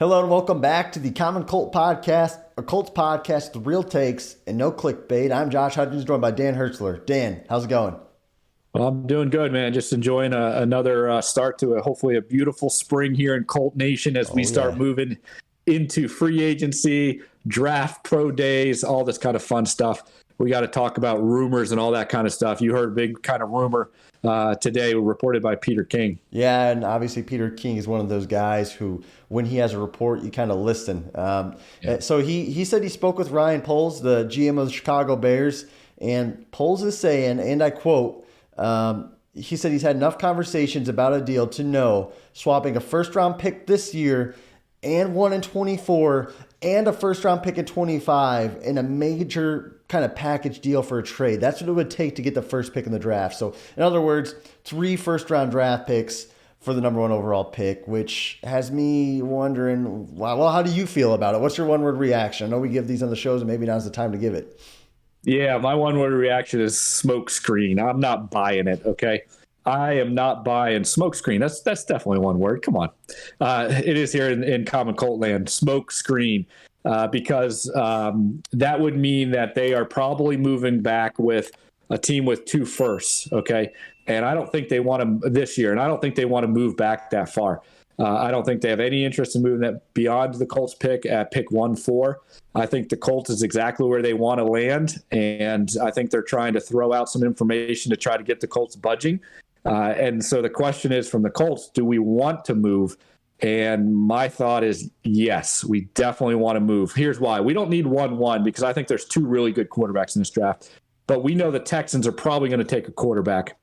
Hello and welcome back to the Common Colt Podcast, a Colts podcast with real takes and no clickbait. I'm Josh Hudgens, joined by Dan Hertzler. Dan, how's it going? Well, I'm doing good, man. Just enjoying another start to hopefully a beautiful spring here in Colt Nation as we start moving into free agency, draft, pro days, all this kind of fun stuff. We got to talk about rumors and all that kind of stuff. You heard a big kind of rumor today reported by Peter King. Yeah, and obviously Peter King is one of those guys who, when he has a report, you kind of listen. So he said he spoke with Ryan Poles, the GM of the Chicago Bears, and Poles is saying, and I quote, he said he's had enough conversations about a deal to know swapping a first-round pick this year and one in 24 and a first-round pick in 25 in a major kind of package deal for a trade. That's what it would take to get the first pick in the draft. So, in other words, 3 first-round draft picks for the number 1 overall pick, which has me wondering, well, how do you feel about it? What's your one-word reaction? I know we give these on the shows, and maybe now's the time to give it. Yeah, my one-word reaction is smoke screen. I'm not buying it, okay? I am not buying smoke screen. That's definitely one word. Come on. It is here in Common Colt land, smoke screen, because that would mean that they are probably moving back with a team with 2 firsts, okay? And I don't think they want to this year, and I don't think they want to move back that far. I don't think they have any interest in moving that beyond the Colts pick at pick 1-4. I think the Colts is exactly where they want to land, and I think they're trying to throw out some information to try to get the Colts budging. And so the question is from the Colts, do we want to move? And my thought is yes, we definitely want to move. Here's why. We don't need 1-1 because I think there's 2 really good quarterbacks in this draft. But we know the Texans are probably going to take a quarterback.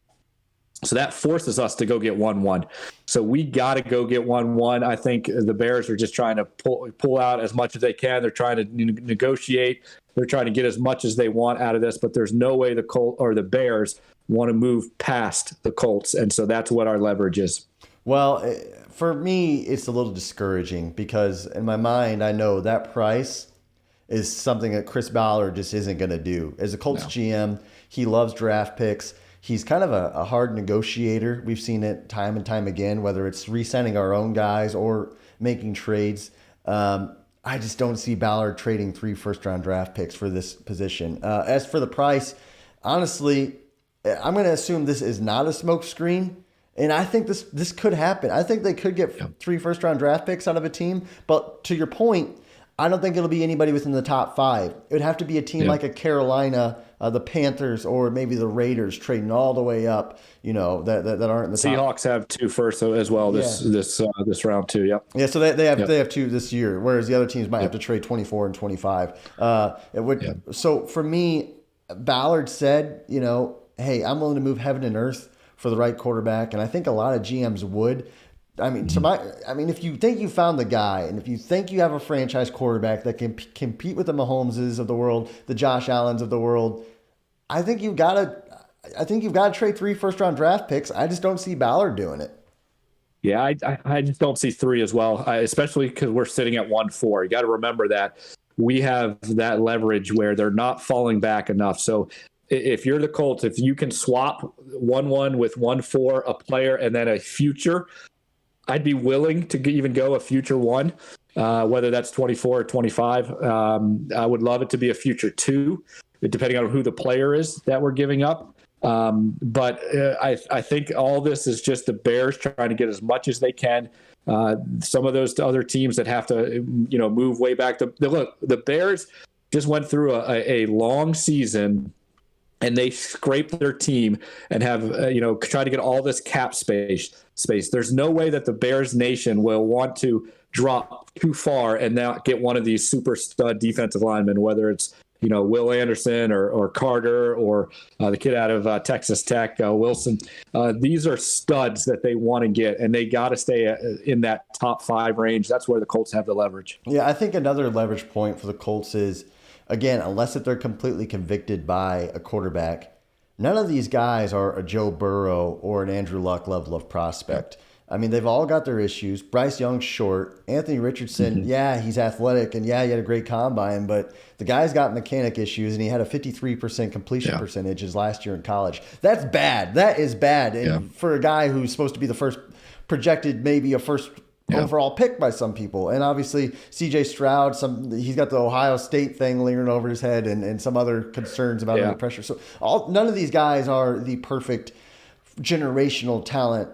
So that forces us to go get 1-1. So we got to go get 1-1. I think the Bears are just trying to pull out as much as they can. They're trying to negotiate. They're trying to get as much as they want out of this, but there's no way the Bears want to move past the Colts. And so that's what our leverage is. Well, for me, it's a little discouraging because in my mind, I know that price is something that Chris Ballard just isn't going to do. As a Colts GM, he loves draft picks. He's kind of a hard negotiator. We've seen it time and time again, whether it's re-signing our own guys or making trades. I just don't see Ballard trading 3 first-round draft picks for this position. As for the price, honestly, I'm going to assume this is not a smoke screen, and I think this could happen. I think they could get 3 first-round draft picks out of a team, but to your point, I don't think it'll be anybody within the top 5. It would have to be a team like a Carolina, the Panthers, or maybe the Raiders trading all the way up, that aren't in the Seahawks top. have 2 firsts as well this round too. Yep. Yeah, so they have 2 this year, whereas the other teams might have to trade 24 and 25. So for me, Ballard said, hey, I'm willing to move heaven and earth for the right quarterback, and I think a lot of GMs would. I mean, if you think you found the guy, and if you think you have a franchise quarterback that can compete with the Mahomeses of the world, the Josh Allens of the world, I think you've got to trade 3 first-round draft picks. I just don't see Ballard doing it. Yeah, I just don't see 3 as well, especially because we're sitting at 1-4. You got to remember that we have that leverage where they're not falling back enough. So if you're the Colts, if you can swap 1-1 with 1-4, a player, and then a future, I'd be willing to even go a future 1, whether that's 24 or 25. I would love it to be a future 2, depending on who the player is that we're giving up. But I think all this is just the Bears trying to get as much as they can. Some of those other teams that have to, move way back. Look, the Bears just went through a long season, and they scraped their team and have, tried to get all this cap space. There's no way that the Bears nation will want to drop too far and not get one of these super stud defensive linemen, whether it's, Will Anderson or Carter or the kid out of Texas Tech, Wilson. These are studs that they want to get, and they got to stay in that top 5 range. That's where the Colts have the leverage. Yeah, I think another leverage point for the Colts is, again, unless if they're completely convicted by a quarterback, none of these guys are a Joe Burrow or an Andrew Luck level of prospect. I mean, they've all got their issues. Bryce Young's short. Anthony Richardson, he's athletic, and he had a great combine, but the guy's got mechanic issues, and he had a 53% completion percentage his last year in college. That's bad. That is bad. And for a guy who's supposed to be the first projected, maybe a first overall pick by some people. And obviously CJ Stroud, he's got the Ohio State thing lingering over his head and some other concerns about under pressure. So none of these guys are the perfect generational talent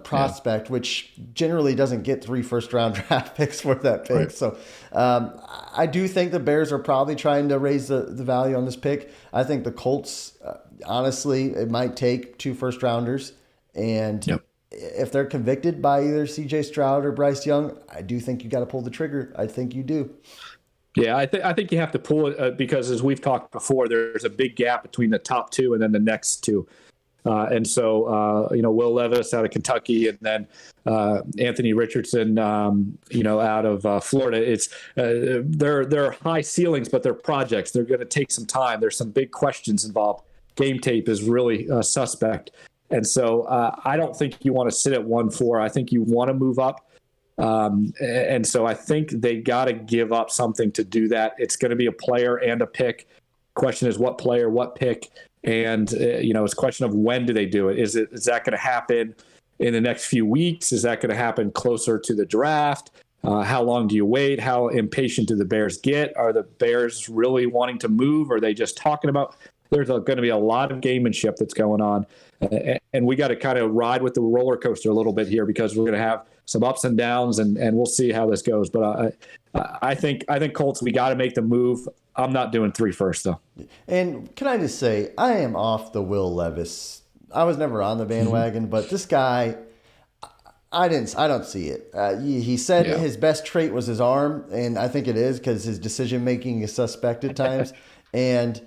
prospect, which generally doesn't get 3 first-round draft picks for that pick. Right. So I do think the Bears are probably trying to raise the value on this pick. I think the Colts, honestly, it might take 2 first-rounders. And if they're convicted by either CJ Stroud or Bryce Young, I do think you got to pull the trigger. I think you do. Yeah, I think you have to pull it because, as we've talked before, there's a big gap between the top 2 and then the next 2. And so, Will Levis out of Kentucky and then Anthony Richardson, out of Florida. It's they're high ceilings, but they're projects. They're going to take some time. There's some big questions involved. Game tape is really suspect. And so I don't think you want to sit at 1-4. I think you want to move up. And so I think they got to give up something to do that. It's going to be a player and a pick. Question is what player, what pick. And, it's a question of when do they do it? Is that going to happen in the next few weeks? Is that going to happen closer to the draft? How long do you wait? How impatient do the Bears get? Are the Bears really wanting to move? Or are they just talking about? There's going to be a lot of gamemanship that's going on. And we got to kind of ride with the roller coaster a little bit here because we're going to have some ups and downs, and we'll see how this goes. But I think Colts, we got to make the move. I'm not doing 3 first, though. And can I just say, I am off the Will Levis. I was never on the bandwagon, but this guy, I don't see it. He said his best trait was his arm, and I think it is because his decision making is suspect at times. And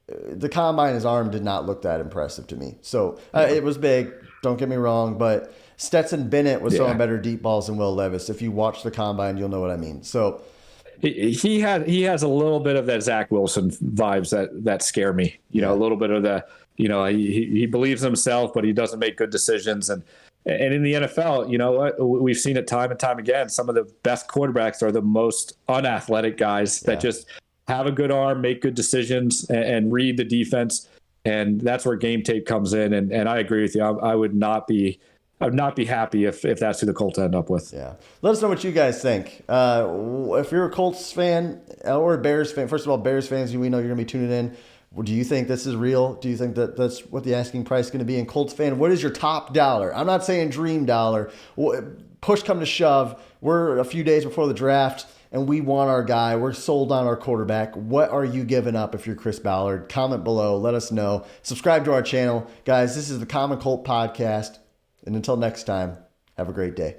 the combine, his arm did not look that impressive to me. So it was big. Don't get me wrong, but Stetson Bennett was throwing better deep balls than Will Levis. If you watch the combine, you'll know what I mean. So he has a little bit of that Zach Wilson vibes that scare me. A little bit of the he believes in himself, but he doesn't make good decisions. And in the NFL, we've seen it time and time again. Some of the best quarterbacks are the most unathletic guys that just have a good arm, make good decisions, and read the defense. And that's where game tape comes in. And I agree with you. I would not be happy if that's who the Colts end up with. Yeah. Let us know what you guys think. If you're a Colts fan or a Bears fan, first of all, Bears fans, we know you're going to be tuning in. Do you think this is real? Do you think that that's what the asking price is going to be? And Colts fan, what is your top dollar? I'm not saying dream dollar. Push come to shove. We're a few days before the draft, and we want our guy. We're sold on our quarterback. What are you giving up if you're Chris Ballard? Comment below. Let us know. Subscribe to our channel. Guys, this is the Common Colt Podcast. And until next time, have a great day.